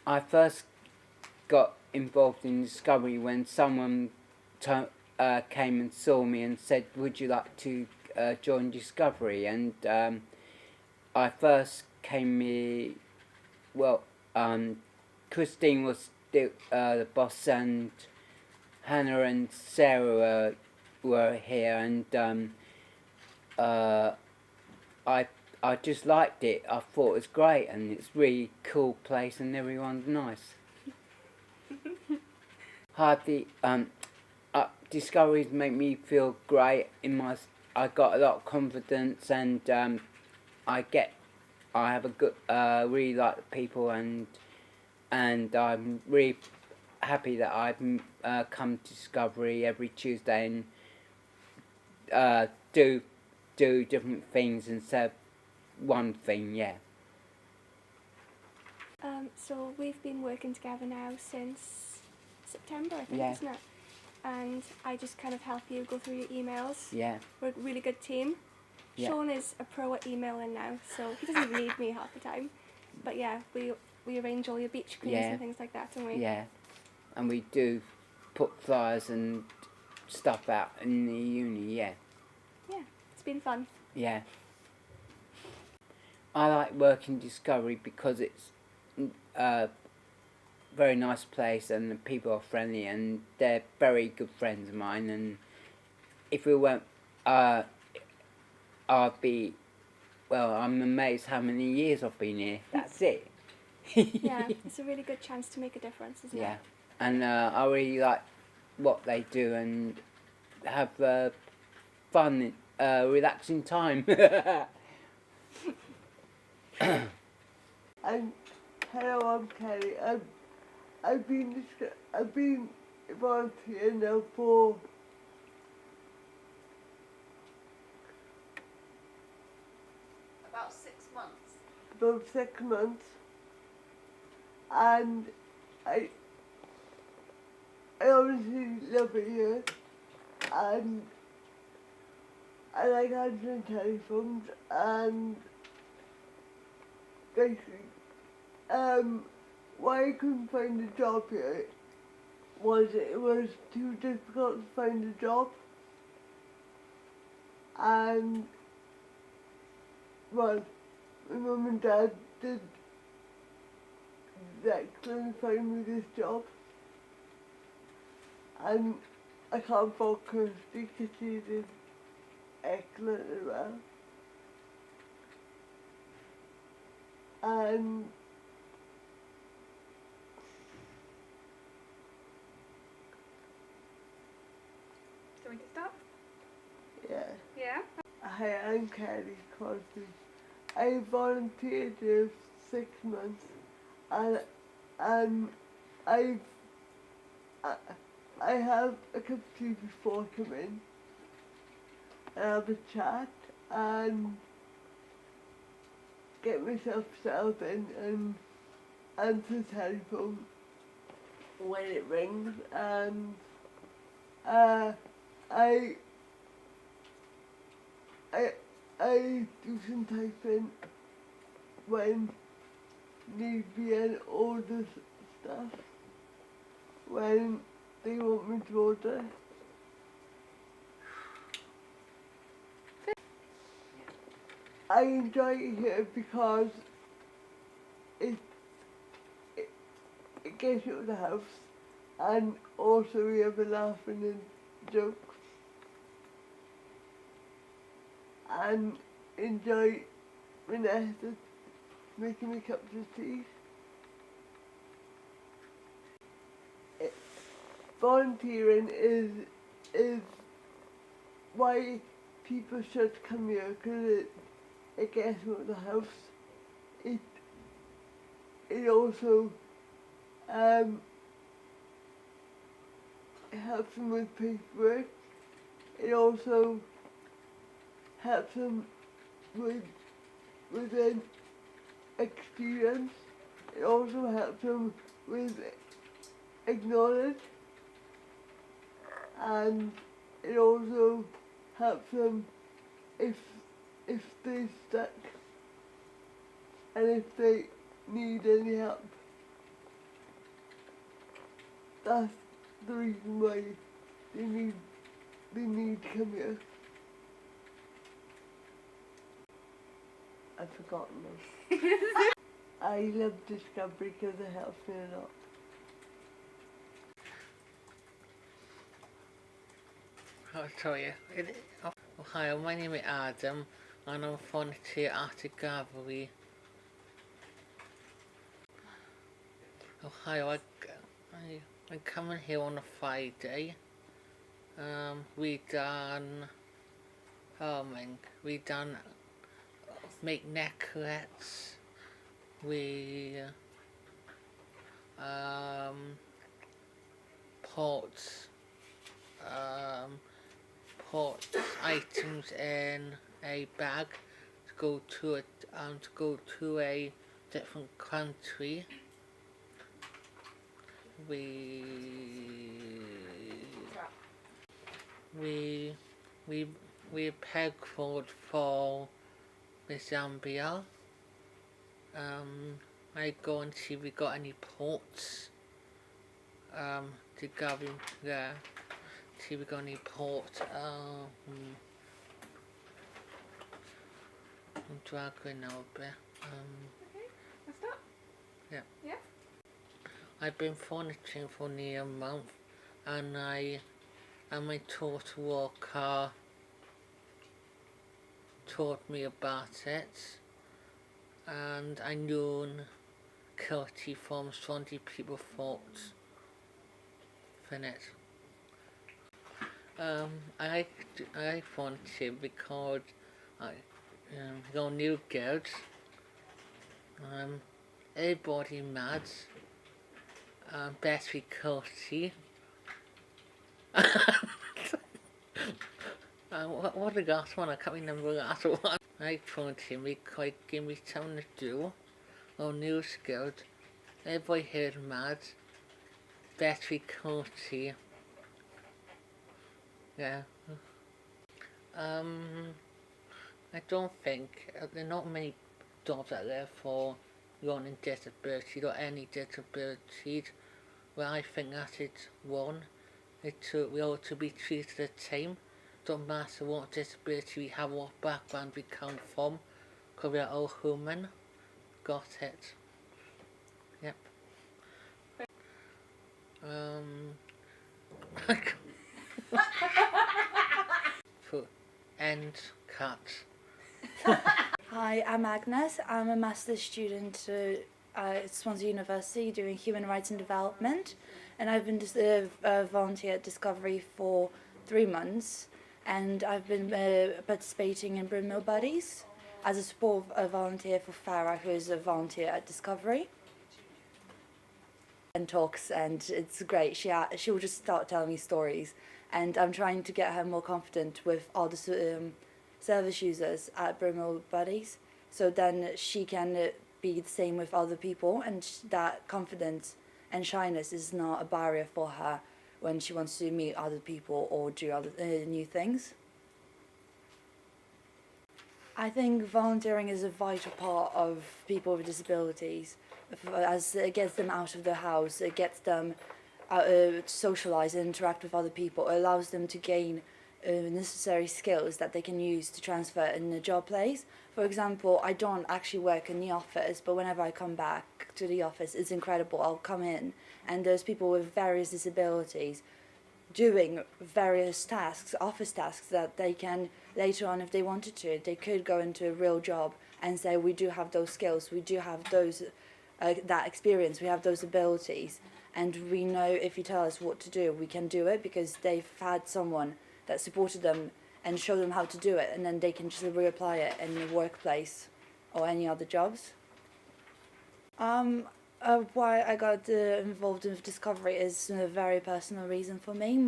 I first got involved in Discovery when someone came and saw me and said, "Would you like to join Discovery?" And I first came here. Well, Christine was still the boss, and Hannah and Sarah were here, and uh, I I just liked it. I thought it was great, and it's really cool place, and everyone's nice. Hardly discoveries make me feel great in my. I got a lot of confidence, and I get. I have a good. Really like the people, and I'm really happy that I've come to Discovery every Tuesday and do different things instead of one thing. Yeah. So we've been working together now since September, I think, Yeah. isn't it? And I just kind of help you go through your emails. Yeah. We're a really good team. Yeah. Sean is a pro at emailing now, so he doesn't even need me half the time. But yeah, we arrange all your beach cleans Yeah. and things like that, don't we? Yeah. And we do put flyers and stuff out in the uni. Yeah. Yeah, it's been fun. Yeah. I like working Discovery because it's a very nice place and the people are friendly and they're very good friends of mine. And if we weren't, I'd be, well, I'm amazed how many years I've been here. That's it. Yeah, it's a really good chance to make a difference, isn't Yeah. it? And I really like what they do and have fun, relaxing time. Hello, I'm Kelly. I've been volunteering now for About 6 months. about 6 months, and I obviously love it here, and I like answering telephones, and basically, why I couldn't find a job here was it was too difficult to find a job, and well, my mum and dad did excellent find me this job, and I can't fault Kirsty because she did excellent as well. And Do we start? yeah. Yeah. Hi, I'm Kelly Crosby. I volunteered here for 6 months, and I've I have a cup of tea before I come in, and have a chat and get myself settled in and answer the telephone when it rings, and I I do some typing when need be and order stuff when they want me to order. I enjoy it here because it, it gets you out of the house, and also we have a laugh and a joke, and enjoy Vanessa making me cups of tea. Volunteering is why people should come here, because it gets them out of the house. It also helps them with paperwork. It also helps them with an experience. It also helps them with acknowledge, and it also helps them if they're stuck and if they need any help. that's the reason why they need to come here. I've forgotten this. I love Discovery because it helps me a lot. Oh, sorry. Hi, my name is Adam and I'm volunteer at the gallery. Ohio, I'm coming here on a Friday. We done make necklaces. We put items in a bag to go to a different country. We pegged for the Zambia. I go and see if we got any ports. To go in there. See if we got any port. I'm dragging now a bit. Okay, let's start. Yeah. Yeah. I've been volunteering for near a month, and my tutor worker taught me about it, and I knew 30 from 20 people fought for it. I volunteer because I got new girls. Everybody mad. Battery Courtesy. What the last one? I can't remember the last one. I told him he could give me something to do. Or new skills. Everybody here is mad. Battery Courtesy. Yeah. I don't think there are not many jobs out there for learning disabilities or any disabilities. Well, I think that is one. We ought to be treated the same. Don't matter what disability we have, what background we come from, because we are all human. Got it. Yep. To end cut. Hi, I'm Agnes. I'm a master's student at Swansea University doing Human Rights and Development, and I've been a volunteer at Discovery for 3 months, and I've been participating in Bryn Mawr Buddies as a support volunteer for Farah, who is a volunteer at Discovery. And talks, and it's great. She will just start telling me stories, and I'm trying to get her more confident with all the service users at Bryn Mawr Buddies, so then she can be the same with other people, and that confidence and shyness is not a barrier for her when she wants to meet other people or do other new things. I think volunteering is a vital part of people with disabilities, as it gets them out of the house, it gets them to socialise and interact with other people, it allows them to gain necessary skills that they can use to transfer in the job place. For example, I don't actually work in the office, but whenever I come back to the office, it's incredible. I'll come in and there's people with various disabilities doing various tasks, office tasks, that they can later on, if they wanted to, they could go into a real job and say, we do have those skills, we do have those that experience, we have those abilities, and we know if you tell us what to do, we can do it, because they've had someone that supported them and showed them how to do it, and then they can just reapply it in the workplace or any other jobs. Why I got involved with Discovery is a very personal reason for me.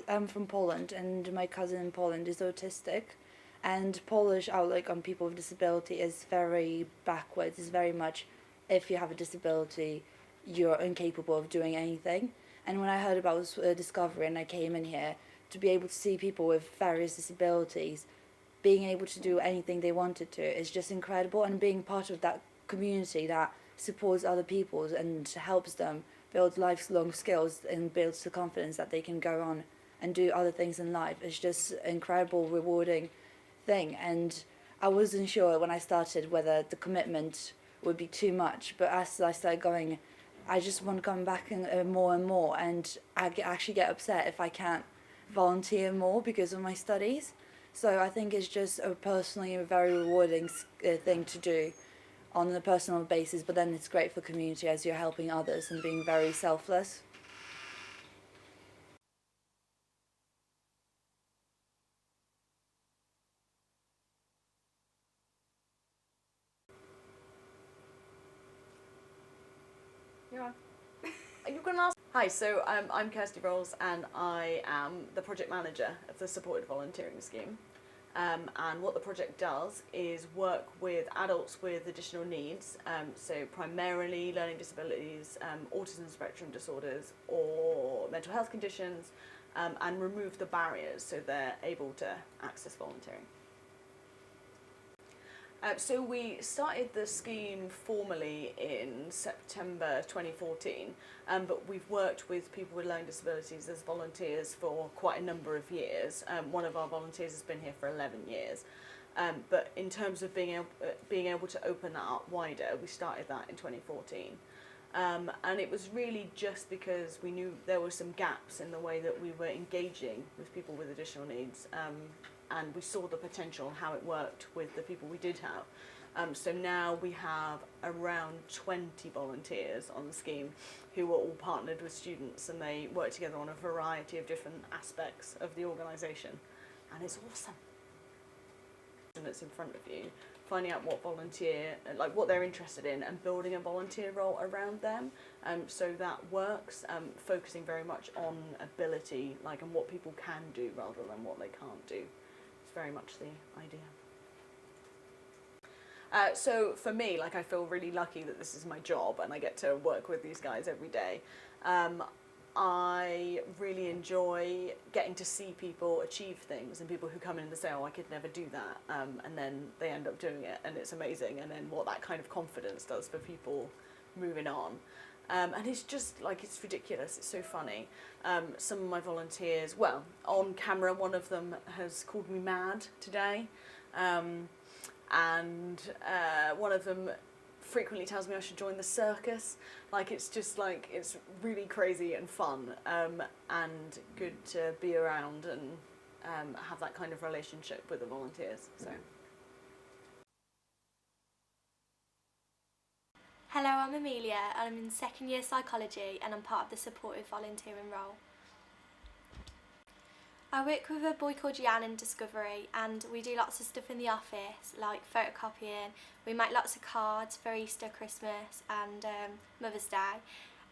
I'm from Poland, and my cousin in Poland is autistic, and Polish outlook on people with disability is very backwards. It's very much, if you have a disability, you're incapable of doing anything. And when I heard about Discovery and I came in here, to be able to see people with various disabilities being able to do anything they wanted to is just incredible, and being part of that community that supports other people and helps them build lifelong skills and builds the confidence that they can go on and do other things in life. It's just an incredible, rewarding thing. And I wasn't sure when I started whether the commitment would be too much, but as I started going, I just want to come back more and more, and actually get upset if I can't volunteer more because of my studies. So I think it's just a personally very rewarding thing to do on a personal basis, but then it's great for community as you're helping others and being very selfless. Yeah. You can ask. Hi, so I'm Kirsty Rolls and I am the project manager of the Supported Volunteering Scheme. And what the project does is work with adults with additional needs, so primarily learning disabilities, autism spectrum disorders or mental health conditions, and remove the barriers so they're able to access volunteering. So we started the scheme formally in September 2014, but we've worked with people with learning disabilities as volunteers for quite a number of years. One of our volunteers has been here for 11 years. But in terms of being able to open that up wider, we started that in 2014. And it was really just because we knew there were some gaps in the way that we were engaging with people with additional needs. And we saw the potential, how it worked with the people we did have. So now we have around 20 volunteers on the scheme who are all partnered with students, and they work together on a variety of different aspects of the organisation. And it's awesome. That's in front of you, finding out what what they're interested in and building a volunteer role around them. So that works, focusing very much on ability, and what people can do rather than what they can't do. Very much the idea. So for me, I feel really lucky that this is my job and I get to work with these guys every day. I really enjoy getting to see people achieve things, and people who come in and say, oh, I could never do that, and then they end up doing it and it's amazing, and then what that kind of confidence does for people moving on. And it's just it's ridiculous, it's so funny. Some of my volunteers, on camera, one of them has called me mad today, and one of them frequently tells me I should join the circus. It's really crazy and fun, and good to be around and have that kind of relationship with the volunteers. So. Hello, I'm Amelia, and I'm in second year psychology, and I'm part of the supported volunteering role. I work with a boy called Jan in Discovery, and we do lots of stuff in the office, like photocopying. We make lots of cards for Easter, Christmas and Mother's Day,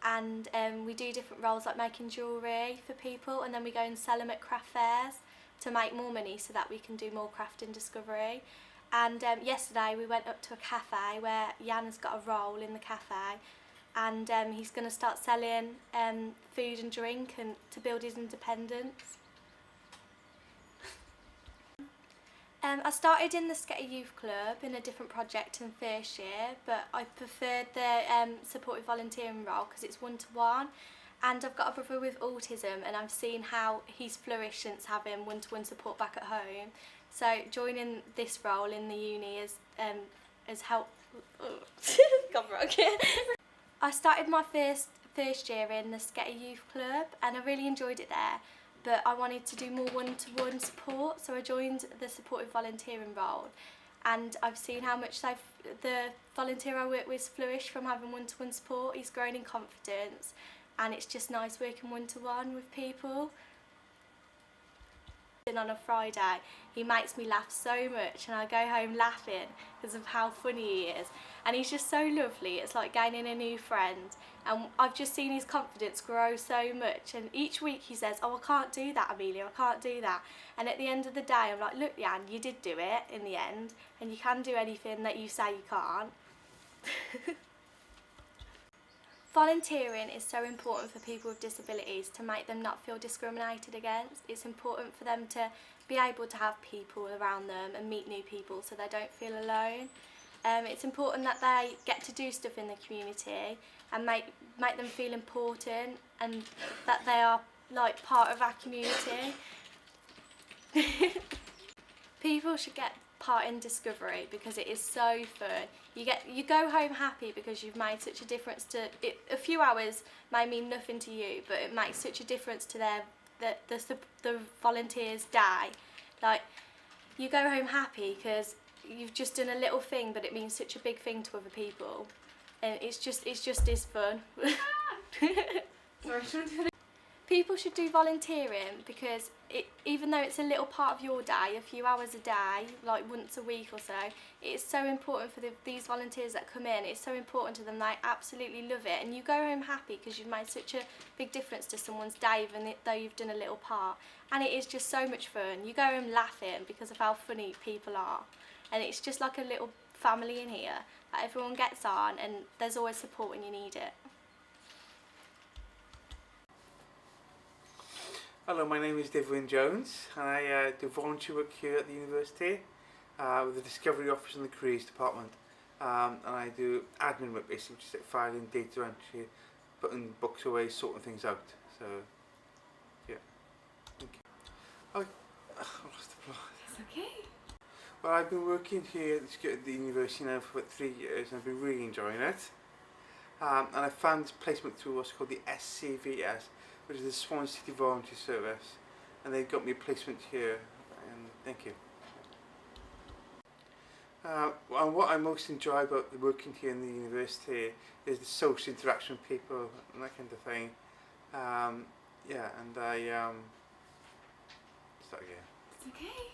and we do different roles like making jewellery for people, and then we go and sell them at craft fairs to make more money so that we can do more craft in Discovery. And yesterday we went up to a cafe where Jan has got a role in the cafe, and he's going to start selling food and drink and to build his independence. I started in the Sketty Youth Club in a different project in first year, but I preferred the supported volunteering role because it's one-to-one, and I've got a brother with autism, and I've seen how he's flourished since having one-to-one support back at home. So joining this role in the uni has helped. I started my first year in the Sketty Youth Club, and I really enjoyed it there. But I wanted to do more one-to-one support, so I joined the supported volunteering role, and I've seen how much the volunteer I work with flourished from having one-to-one support. He's grown in confidence, and it's just nice working one-to-one with people. And on a Friday, he makes me laugh so much, and I go home laughing because of how funny he is, and he's just so lovely. It's like gaining a new friend, and I've just seen his confidence grow so much, and each week he says, oh, I can't do that, Amelia, I can't do that, and at the end of the day I'm like, look Jan, you did do it in the end, and you can do anything that you say you can't. Volunteering is so important for people with disabilities to make them not feel discriminated against. It's important for them to be able to have people around them and meet new people so they don't feel alone. It's important that they get to do stuff in the community and make them feel important and that they are like part of our community. People should get part in Discovery because it is so fun. You go home happy because you've made such a difference to it. A few hours may mean nothing to you, but it makes such a difference to the volunteers' day. Like, you go home happy because you've just done a little thing, but it means such a big thing to other people, and it's just as fun. Sorry, People should do volunteering because even though it's a little part of your day, a few hours a day, like once a week or so, it's so important for these volunteers that come in. It's so important to them. They absolutely love it, and you go home happy because you've made such a big difference to someone's day, even though you've done a little part. And it is just so much fun. You go home laughing because of how funny people are, and it's just like a little family in here that everyone gets on, and there's always support when you need it. Hello, my name is Devwin Jones and I do volunteer work here at the university with the Discovery Office in the Careers Department, and I do admin work basically, which is like filing, data entry, putting books away, sorting things out. So yeah, thank you. I lost the plot. It's okay. Well, I've been working here at the university now for about 3 years and I've been really enjoying it, and I found placement through what's called the SCVS, which is the Swansea City Volunteer Service, and they got me a placement here, and thank you. And what I most enjoy about working here in the university is the social interaction with people and that kind of thing. Yeah, and start again. It's okay.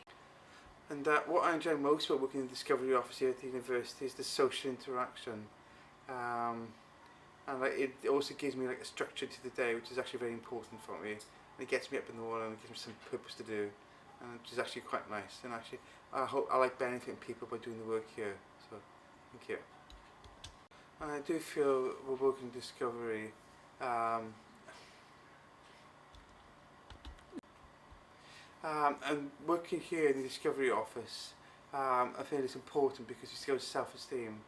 And what I enjoy most about working in the Discovery Office here at the university is the social interaction. And like, it also gives me like a structure to the day, which is actually very important for me. And it gets me up in the morning and it gives me some purpose to do, and which is actually quite nice. And actually, I like benefiting people by doing the work here. So, thank you. And I do feel we're working Discovery. And working here in the Discovery Office, I feel it's important because it shows self-esteem.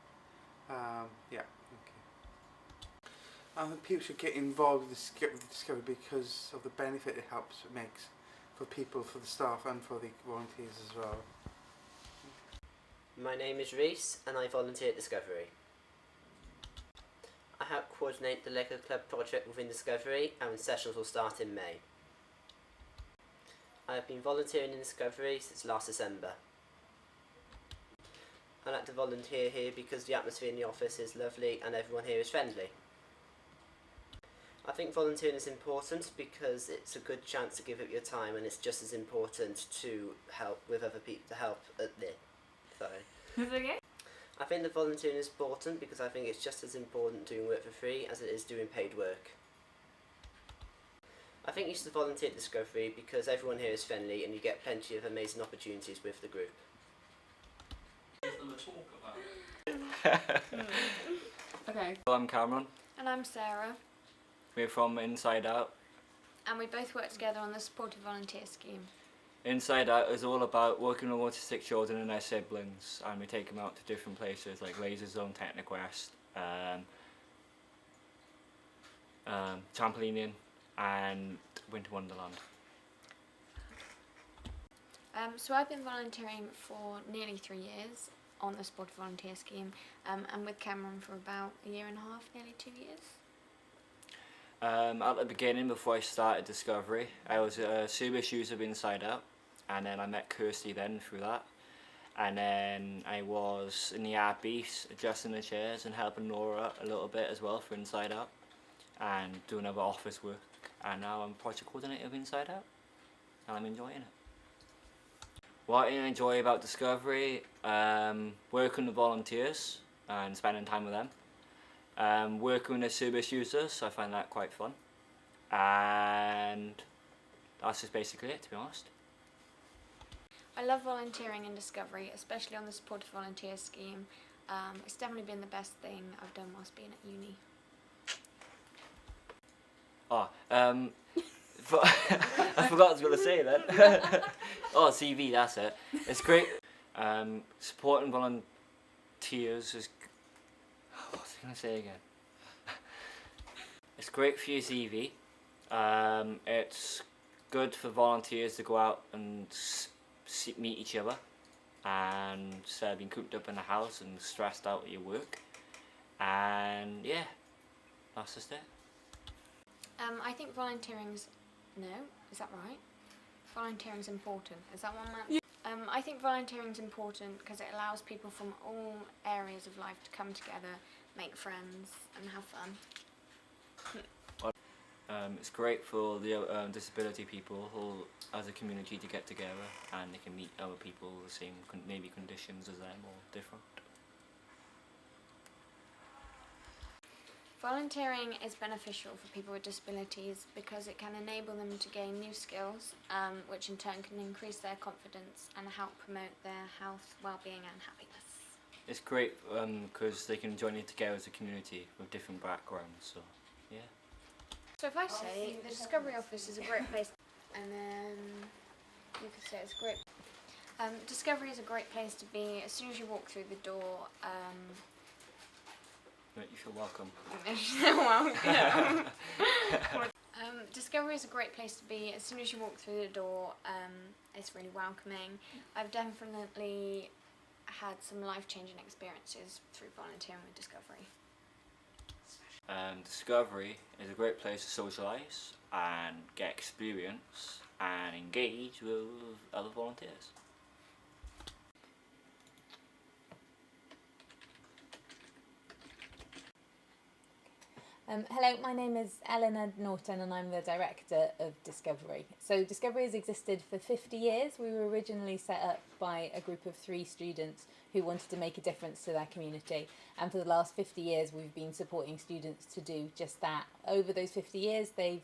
Yeah. I think people should get involved with the Discovery because of the benefit it makes for people, for the staff and for the volunteers as well. My name is Reese and I volunteer at Discovery. I help coordinate the Lego Club project within Discovery, and sessions will start in May. I have been volunteering in Discovery since last December. I like to volunteer here because the atmosphere in the office is lovely and everyone here is friendly. I think volunteering is important because it's a good chance to give up your time, and it's just as important to help with other people, to help at the... Sorry. It's okay. I think that volunteering is important because I think it's just as important doing work for free as it is doing paid work. I think you should volunteer at Discovery because everyone here is friendly and you get plenty of amazing opportunities with the group. Okay. Well, I'm Cameron. And I'm Sarah, We're from Inside Out. and we both work together on the Supported Volunteer Scheme. Inside Out is all about working with autistic children and their siblings, and we take them out to different places like Laser Zone, Techniquest, trampolining and Winter Wonderland. So I've been volunteering for nearly 3 years on the Supported Volunteer Scheme, and with Cameron for about a year and a half, nearly 2 years. At the beginning, before I started Discovery, I was a service user of Inside Out, and then I met Kirsty then through that, and then I was in the art beast adjusting the chairs and helping Laura a little bit as well for Inside Out, and doing other office work, and now I'm project coordinator of Inside Out, and I'm enjoying it. What I enjoy about Discovery, working with volunteers and spending time with them. Working with the service users, I find that quite fun, and that's just basically it, to be honest. I love volunteering in Discovery, especially on the Supported Volunteer Scheme. It's definitely been the best thing I've done whilst being at uni. I forgot what I was going to say then. Oh, CV, that's it. It's great. Supporting volunteers volunteers is... What was I going to say again? It's great for your CV. It's good for volunteers to go out and meet each other, and instead of being cooped up in the house and stressed out at your work. And yeah, that's just it. I think volunteering's... No, is that right? Volunteering's important. Is that one, Matt? Yeah. I think volunteering's important because it allows people from all areas of life to come together, make friends and have fun. It's great for the disability people who, as a community, to get together and they can meet other people with the same maybe conditions as them or different. Volunteering is beneficial for people with disabilities because it can enable them to gain new skills, which in turn can increase their confidence and help promote their health, well-being and happiness. It's great because they can join in together as a community with different backgrounds, so yeah. So if I say the Discovery Office is a great place, and then you could say it's great. Discovery is a great place to be. As soon as you walk through the door, You feel welcome. welcome. Discovery is a great place to be. As soon as you walk through the door, it's really welcoming. I've definitely had some life-changing experiences through volunteering with Discovery. Discovery is a great place to socialise and get experience and engage with other volunteers. Hello, my name is Eleanor Norton and I'm the Director of Discovery. So Discovery has existed for 50 years. We were originally set up by a group of 3 students who wanted to make a difference to their community, and for the last 50 years we've been supporting students to do just that. Over those 50 years the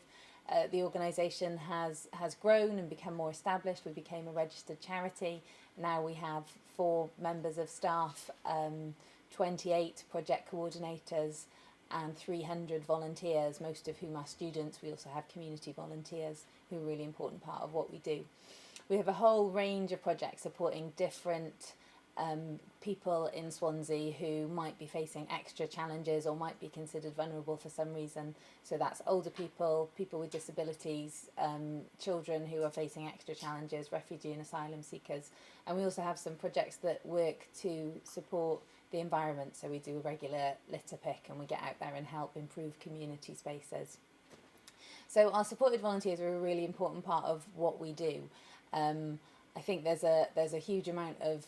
organisation has grown and become more established. We became a registered charity. Now we have 4 members of staff, 28 project coordinators and 300 volunteers, most of whom are students. We also have community volunteers who are a really important part of what we do. We have a whole range of projects supporting different people in Swansea who might be facing extra challenges or might be considered vulnerable for some reason. So that's older people, people with disabilities, children who are facing extra challenges, refugee and asylum seekers. And we also have some projects that work to support the environment. So we do a regular litter pick and we get out there and help improve community spaces. So our supported volunteers are a really important part of what we do. I think there's a huge amount of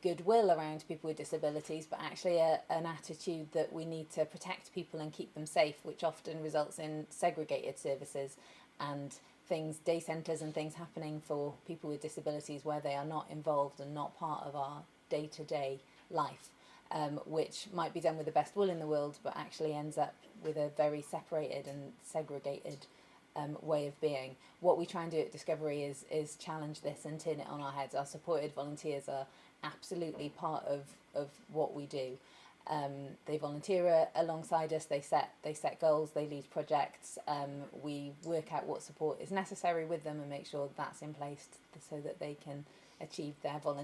goodwill around people with disabilities, but actually an attitude that we need to protect people and keep them safe, which often results in segregated services and things, day centres and things happening for people with disabilities where they are not involved and not part of our day-to-day life, which might be done with the best will in the world, but actually ends up with a very separated and segregated way of being. What we try and do at Discovery is challenge this and turn it on our heads. Our supported volunteers are absolutely part of what we do. They volunteer alongside us, they set goals, they lead projects, we work out what support is necessary with them and make sure that's in place so that they can achieve their volunteer